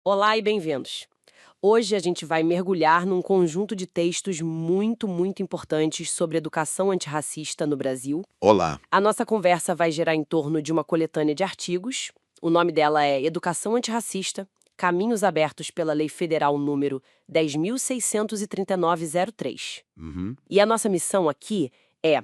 Olá e bem-vindos. Hoje a gente vai mergulhar num conjunto de textos muito importantes sobre educação antirracista no Brasil. Olá. A nossa conversa vai girar em torno de uma coletânea de artigos. O nome dela é Educação Antirracista, Caminhos Abertos pela Lei Federal número 10.639/03. Uhum. E a nossa missão aqui é,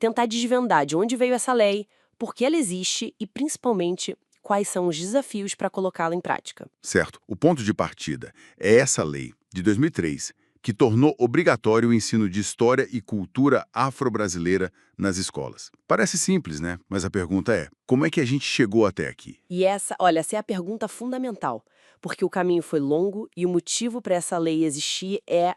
tentar desvendar de onde veio essa lei, por que ela existe e, principalmente, quais são os desafios para colocá-la em prática. Certo. O ponto de partida é essa lei, de 2003, que tornou obrigatório o ensino de história e cultura afro-brasileira nas escolas. Parece simples, né? Mas a pergunta é, como é que a gente chegou até aqui? E essa é a pergunta fundamental, porque o caminho foi longo e o motivo para essa lei existir é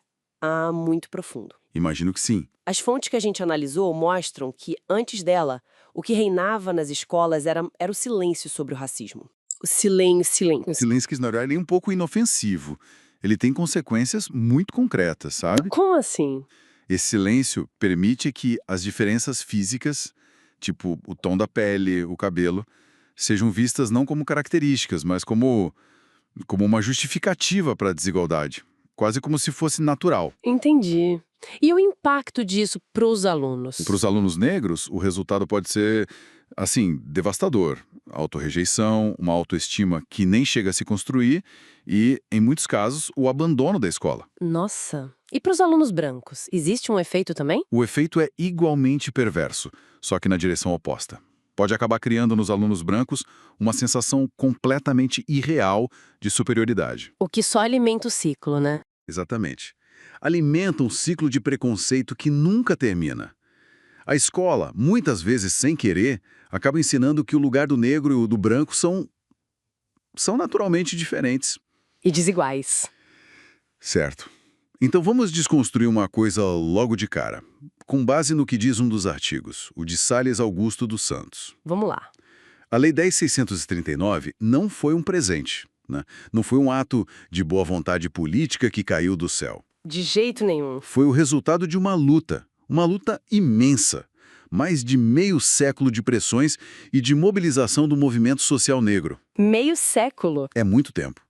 muito profundo. Imagino que sim. As fontes que a gente analisou mostram que, antes dela, o que reinava nas escolas era o silêncio sobre o racismo. O silêncio. Zelensky, na verdade, é um pouco inofensivo. Ele tem consequências muito concretas, sabe? Como assim? Esse silêncio permite que as diferenças físicas, tipo o tom da pele, o cabelo, sejam vistas não como características, mas como uma justificativa para a desigualdade, quase como se fosse natural. Entendi. E o impacto disso para os Para alunos? os alunos negros, o resultado pode ser, assim, devastador. Autorrejeição, uma autoestima que nem chega a se construir e, em muitos casos, o abandono da escola. Nossa. E para os alunos brancos, existe um efeito também? O efeito é igualmente perverso, só que na direção oposta. Pode acabar criando nos alunos brancos uma sensação completamente irreal de superioridade. O que só alimenta o ciclo, né? Exatamente. Alimenta um ciclo de preconceito que nunca termina. A escola, muitas vezes sem querer, acaba ensinando que o lugar do negro e o do branco são naturalmente diferentes. E desiguais. Certo. Então vamos desconstruir uma coisa logo de cara, com base no que diz um dos artigos, o de Sales Augusto dos Santos. Vamos lá. A Lei 10.639 não foi um presente, né? Não foi um ato de boa vontade política que caiu do céu. De jeito nenhum. Foi o resultado de uma luta imensa, mais de meio século de pressões e de mobilização do movimento social negro. Meio século. É muito tempo.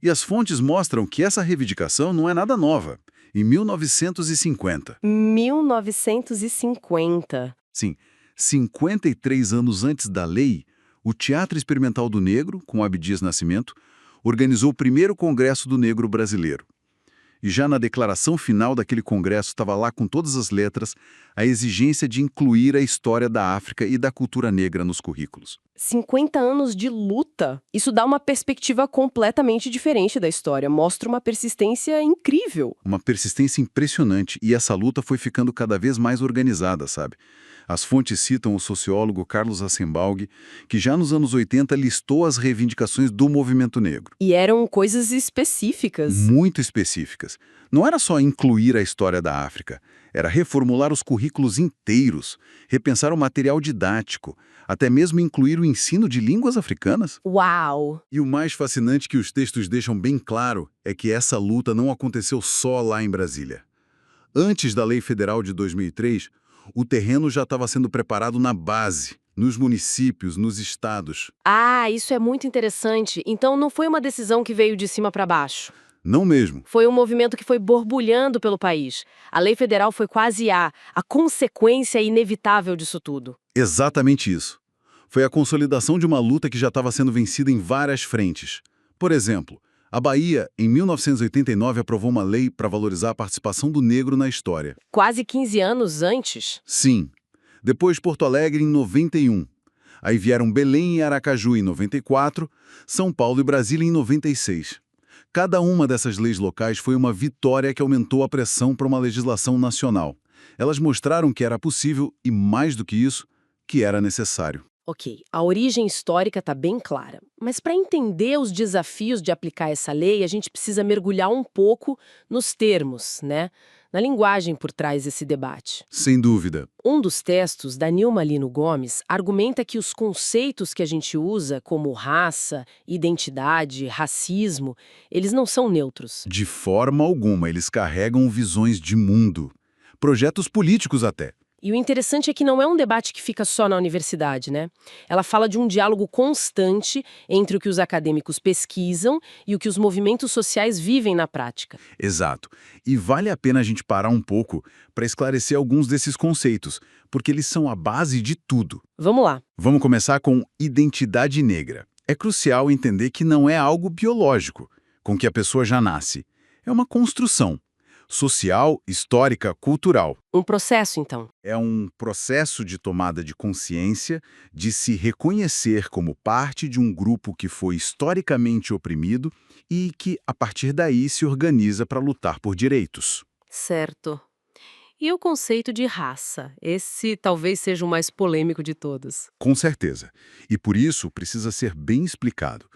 E as fontes mostram que essa reivindicação não é nada nova. Em 1950, 1950. sim, 53 anos antes da lei, o Teatro Experimental do Negro, com Abdias Nascimento, organizou o primeiro Congresso do Negro brasileiro. E já na declaração final daquele congresso estava lá com todas as letras a exigência de incluir a história da África e da cultura negra nos currículos. 50 anos de luta. Isso dá uma perspectiva completamente diferente da história. Mostra uma persistência incrível. Uma persistência impressionante e essa luta foi ficando cada vez mais organizada, sabe? As fontes citam o sociólogo Carlos Assembalg, que já nos anos 80 listou as reivindicações do movimento negro. E eram coisas específicas. Muito específicas. Não era só incluir a história da África, era reformular os currículos inteiros, repensar o material didático, até mesmo incluir o ensino de línguas africanas. Uau! E o mais fascinante que os textos deixam bem claro é que essa luta não aconteceu só lá em Brasília. Antes da Lei Federal de 2003, o terreno já estava sendo preparado na base, nos municípios, nos estados. Ah, isso é muito interessante. Então não foi uma decisão que veio de cima para baixo. Não mesmo. Foi um movimento que foi borbulhando pelo país. A lei federal foi quase a consequência inevitável disso tudo. Exatamente isso. Foi a consolidação de uma luta que já estava sendo vencida em várias frentes. Por exemplo, a Bahia, em 1989, aprovou uma lei para valorizar a participação do negro na história. Quase 15 anos antes. Sim. Depois Porto Alegre, em 91. Aí vieram Belém e Aracaju, em 94, São Paulo e Brasília, em 96. Cada uma dessas leis locais foi uma vitória que aumentou a pressão para uma legislação nacional. Elas mostraram que era possível e, mais do que isso, que era necessário. Ok, a origem histórica está bem clara. Mas para entender os desafios de aplicar essa lei, a gente precisa mergulhar um pouco nos termos, né? Na linguagem por trás desse debate. Sem dúvida. Um dos textos, da Nilma Lino Gomes, argumenta que os conceitos que a gente usa, como raça, identidade, racismo, eles não são neutros. De forma alguma, eles carregam visões de mundo. Projetos políticos até. E o interessante é que não é um debate que fica só na universidade, né? Ela fala de um diálogo constante entre o que os acadêmicos pesquisam e o que os movimentos sociais vivem na prática. Exato. E vale a pena a gente parar um pouco para esclarecer alguns desses conceitos, porque eles são a base de tudo. Vamos lá. Vamos começar com identidade negra. É crucial entender que não é algo biológico, com que a pessoa já nasce. É uma construção social, histórica, cultural. Um processo, então. É um processo de tomada de consciência, de se reconhecer como parte de um grupo que foi historicamente oprimido e que, a partir daí, se organiza para lutar por direitos. Certo. E o conceito de raça? Esse talvez seja o mais polêmico de todos. Com certeza. E por isso precisa ser bem explicado.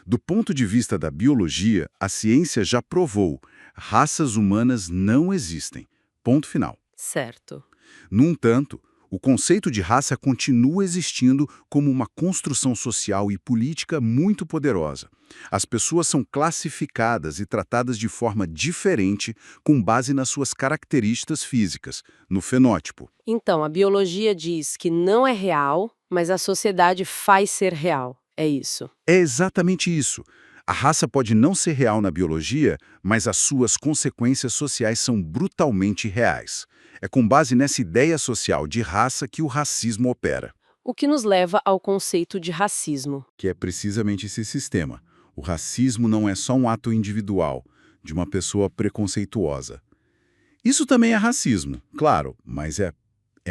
Do ponto de vista da biologia, a ciência já provou: raças humanas não existem. Ponto final. Certo. No entanto, o conceito de raça continua existindo como uma construção social e política muito poderosa. As pessoas são classificadas e tratadas de forma diferente com base nas suas características físicas, no fenótipo. Então, a biologia diz que não é real, mas a sociedade faz ser real. É isso. É exatamente isso. A raça pode não ser real na biologia, mas as suas consequências sociais são brutalmente reais. É com base nessa ideia social de raça que o racismo opera, O que nos leva ao conceito de racismo. que é precisamente esse sistema. O racismo não é só um ato individual, de uma pessoa preconceituosa. Isso também é racismo, claro, mas é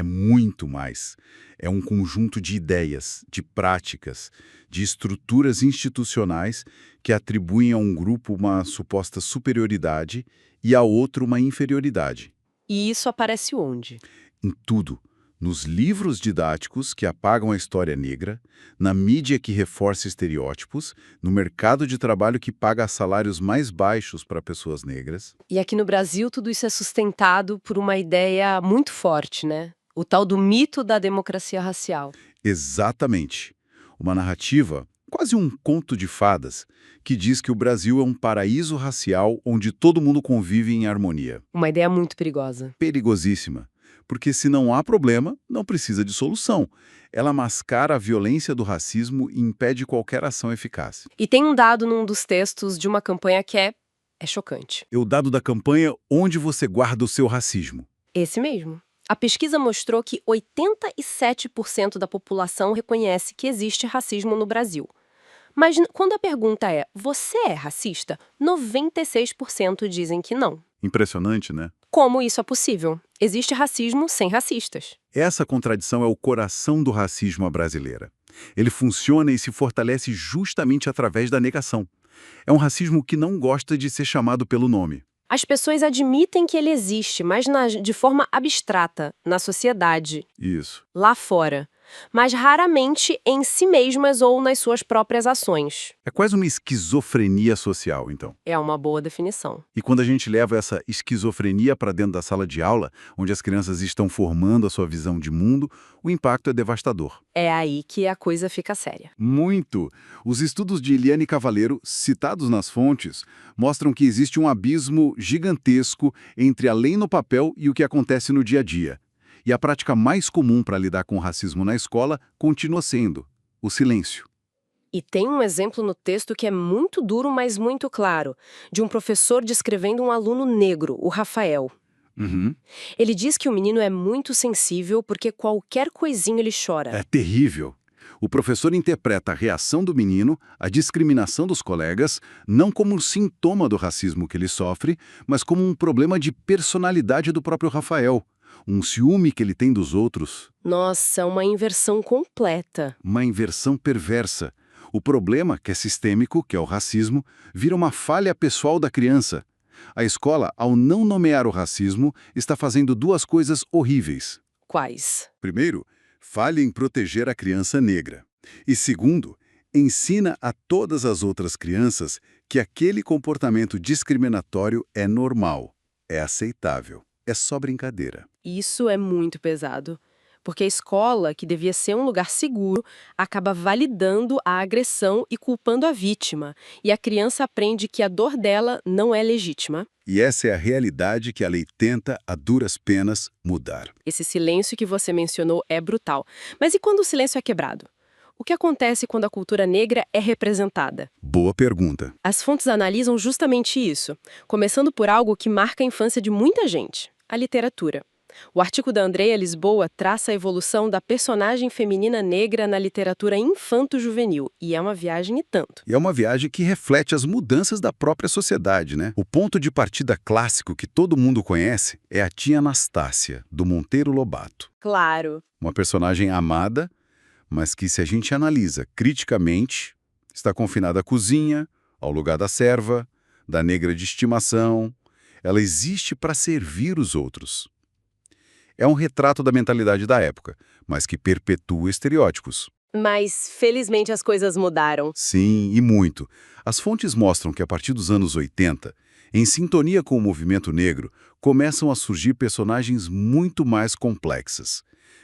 muito mais. É um conjunto de ideias, de práticas, de estruturas institucionais que atribuem a um grupo uma suposta superioridade e a outro uma inferioridade. E isso aparece onde? Em tudo. Nos livros didáticos que apagam a história negra, na mídia que reforça estereótipos, no mercado de trabalho que paga salários mais baixos para pessoas negras. E aqui no Brasil, tudo isso é sustentado por uma ideia muito forte, né? O tal do mito da democracia racial. Exatamente. Uma narrativa, quase um conto de fadas, que diz que o Brasil é um paraíso racial onde todo mundo convive em harmonia. Uma ideia muito perigosa. Perigosíssima. Porque se não há problema, não precisa de solução. Ela mascara a violência do racismo e impede qualquer ação eficaz. E tem um dado num dos textos de uma campanha que é chocante. É o dado da campanha Onde Você Guarda o Seu Racismo. Esse mesmo. A pesquisa mostrou que 87% da população reconhece que existe racismo no Brasil. Mas quando a pergunta é, você é racista? 96% dizem que não. Impressionante, né? Como isso é possível? Existe racismo sem racistas. Essa contradição é o coração do racismo à brasileira. Ele funciona e se fortalece justamente através da negação. É um racismo que não gosta de ser chamado pelo nome. As pessoas admitem que ele existe, mas de forma abstrata, na sociedade, Isso. lá fora, mas raramente em si mesmas ou nas suas próprias ações. É quase uma esquizofrenia social, então. É uma boa definição. E quando a gente leva essa esquizofrenia para dentro da sala de aula, onde as crianças estão formando a sua visão de mundo, o impacto é devastador. É aí que a coisa fica séria. Muito! Os estudos de Eliane Cavaleiro, citados nas fontes, mostram que existe um abismo gigantesco entre a lei no papel e o que acontece no dia a dia. E a prática mais comum para lidar com o racismo na escola continua sendo o silêncio. E tem um exemplo no texto que é muito duro, mas muito claro, de um professor descrevendo um aluno negro, o Rafael. Uhum. Ele diz que o menino é muito sensível porque qualquer coisinha ele chora. É terrível. O professor interpreta a reação do menino, a discriminação dos colegas, não como um sintoma do racismo que ele sofre, mas como um problema de personalidade do próprio Rafael. Um ciúme que ele tem dos outros. Nossa, uma inversão completa. Uma inversão perversa. O problema, que é sistêmico, que é o racismo, vira uma falha pessoal da criança. A escola, ao não nomear o racismo, está fazendo duas coisas horríveis. Quais? Primeiro, falha em proteger a criança negra. E segundo, ensina a todas as outras crianças que aquele comportamento discriminatório é normal, é aceitável, é só brincadeira. Isso é muito pesado. porque a escola, que devia ser um lugar seguro, acaba validando a agressão e culpando a vítima, e a criança aprende que a dor dela não é legítima. E essa é a realidade que a lei tenta, a duras penas, mudar. Esse silêncio que você mencionou é brutal. Mas e quando o silêncio é quebrado? O que acontece quando a cultura negra é representada? Boa pergunta. As fontes analisam justamente isso, começando por algo que marca a infância de muita gente: a literatura. O artigo da Andrea Lisboa traça a evolução da personagem feminina negra na literatura infanto-juvenil, e é uma viagem e tanto. E é uma viagem que reflete as mudanças da própria sociedade, né? O ponto de partida clássico que todo mundo conhece é a tia Anastácia, do Monteiro Lobato. Claro. Uma personagem amada, mas que, se a gente analisa criticamente, está confinada à cozinha, ao lugar da serva, da negra de estimação. Ela existe para servir os outros. É um retrato da mentalidade da época, mas que perpetua estereótipos. Mas, felizmente, as coisas mudaram. Sim, e muito. As fontes mostram que, a partir dos anos 80, em sintonia com o movimento negro, começam a surgir personagens muito mais complexas.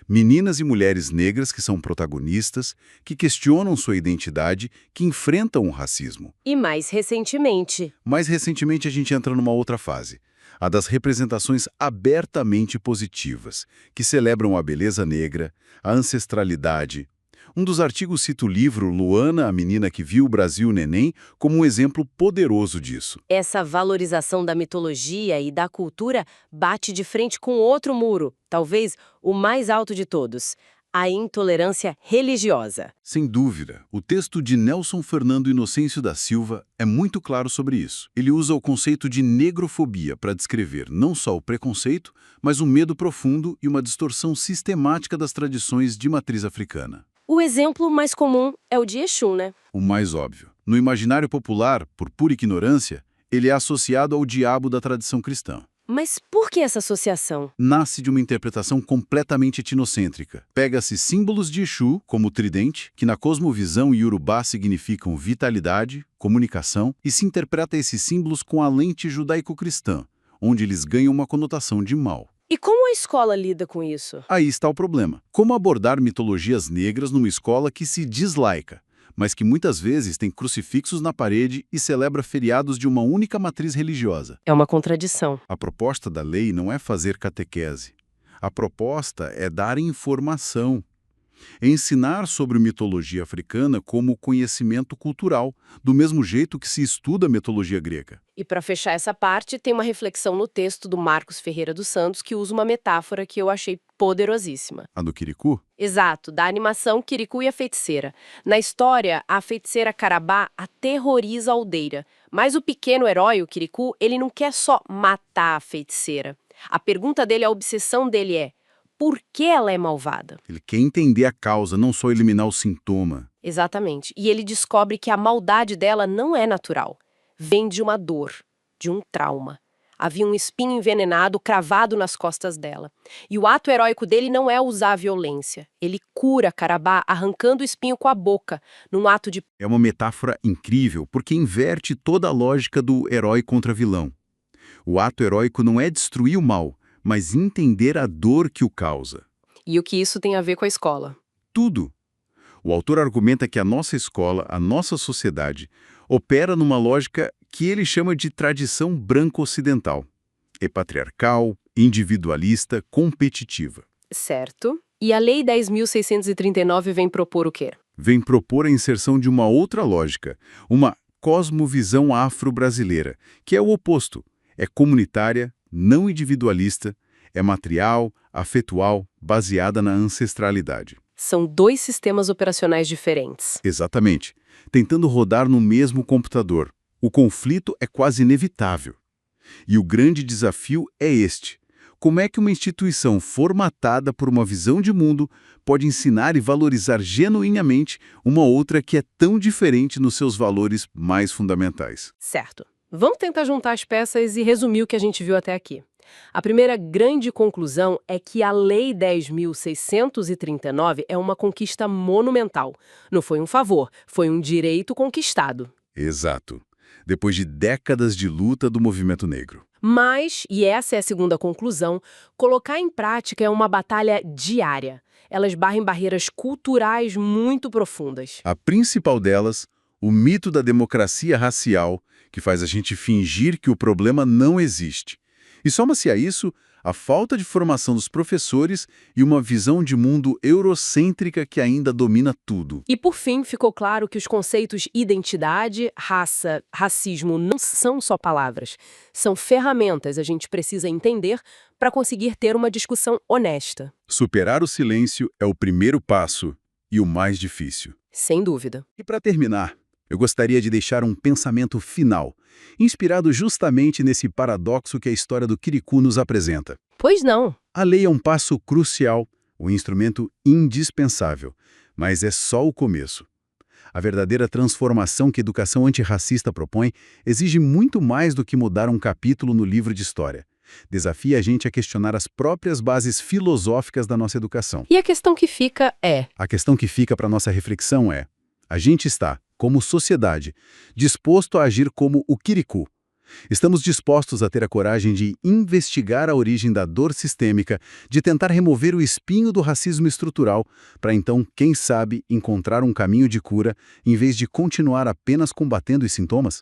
Meninas e mulheres negras que são protagonistas, que questionam sua identidade, que enfrentam o racismo. E mais recentemente. Mais recentemente, a gente entra numa outra fase, a das representações abertamente positivas, que celebram a beleza negra, a ancestralidade. Um dos artigos cita o livro Luana, a menina que viu o Brasil Neném, como um exemplo poderoso disso. Essa valorização da mitologia e da cultura bate de frente com outro muro, talvez o mais alto de todos: a intolerância religiosa. Sem dúvida, o texto de Nelson Fernando Inocêncio da Silva é muito claro sobre isso. Ele usa o conceito de negrofobia para descrever não só o preconceito, mas um medo profundo e uma distorção sistemática das tradições de matriz africana. O exemplo mais comum é o de Exu, né? O mais óbvio. No imaginário popular, por pura ignorância, ele é associado ao diabo da tradição cristã. Mas por que essa associação? Nasce de uma interpretação completamente etnocêntrica. Pega-se símbolos de Exu, como o tridente, que na cosmovisão iorubá significam vitalidade, comunicação, e se interpreta esses símbolos com a lente judaico-cristã, onde eles ganham uma conotação de mal. E como a escola lida com isso? Aí está o problema. Como abordar mitologias negras numa escola que se diz laica, mas que muitas vezes tem crucifixos na parede e celebra feriados de uma única matriz religiosa? É uma contradição. A proposta da lei não é fazer catequese. A proposta é dar informação. É ensinar sobre mitologia africana como conhecimento cultural, do mesmo jeito que se estuda a mitologia grega. E para fechar essa parte, tem uma reflexão no texto do Marcos Ferreira dos Santos que usa uma metáfora que eu achei poderosíssima. A do Kirikou? Exato, da animação Kirikou e a Feiticeira. Na história, a feiticeira Carabá aterroriza a aldeia, mas o pequeno herói, o Kirikou, ele não quer só matar a feiticeira. A pergunta dele, a obsessão dele é: por que ela é malvada? Ele quer entender a causa, não só eliminar o sintoma. Exatamente. E ele descobre que a maldade dela não é natural. Vem de uma dor, de um trauma. Havia um espinho envenenado cravado nas costas dela. E o ato heróico dele não é usar a violência. Ele cura Carabá arrancando o espinho com a boca, num ato de... É uma metáfora incrível, porque inverte toda a lógica do herói contra vilão. O ato heróico não é destruir o mal, mas entender a dor que o causa. E o que isso tem a ver com a escola? Tudo. O autor argumenta que a nossa escola, a nossa sociedade, opera numa lógica que ele chama de tradição branco-ocidental. É patriarcal, individualista, competitiva. Certo. E a Lei 10.639 vem propor o quê? Vem propor a inserção de uma outra lógica, uma cosmovisão afro-brasileira, que é o oposto. É comunitária, não individualista, é matrial, afetual, baseada na ancestralidade. São dois sistemas operacionais diferentes. Exatamente. Tentando rodar no mesmo computador. O conflito é quase inevitável. E o grande desafio é este. Como é que uma instituição formatada por uma visão de mundo pode ensinar e valorizar genuinamente uma outra que é tão diferente nos seus valores mais fundamentais? Certo. Vamos tentar juntar as peças e resumir o que a gente viu até aqui. A primeira grande conclusão é que a Lei 10.639 é uma conquista monumental. Não foi um favor, foi um direito conquistado. Exato. depois de décadas de luta do movimento negro. Mas, e essa é a segunda conclusão, colocar em prática é uma batalha diária. Elas barrem barreiras culturais muito profundas. A principal delas, o mito da democracia racial, que faz a gente fingir que o problema não existe. E soma-se a isso a falta de formação dos professores e uma visão de mundo eurocêntrica que ainda domina tudo. E por fim, ficou claro que os conceitos identidade, raça, racismo não são só palavras. São ferramentas a gente precisa entender para conseguir ter uma discussão honesta. Superar o silêncio é o primeiro passo e o mais difícil. Sem dúvida. E para terminar, eu gostaria de deixar um pensamento final, inspirado justamente nesse paradoxo que a história do Quiricu nos apresenta. Pois não. A lei é um passo crucial, um instrumento indispensável, mas é só o começo. A verdadeira transformação que a educação antirracista propõe exige muito mais do que mudar um capítulo no livro de história. Desafia a gente a questionar as próprias bases filosóficas da nossa educação. E a questão que fica é: A questão que fica para nossa reflexão é: a gente está, como sociedade, disposto a agir como o Quiricu? Estamos dispostos a ter a coragem de investigar a origem da dor sistêmica, de tentar remover o espinho do racismo estrutural, para então, quem sabe, encontrar um caminho de cura, em vez de continuar apenas combatendo os sintomas?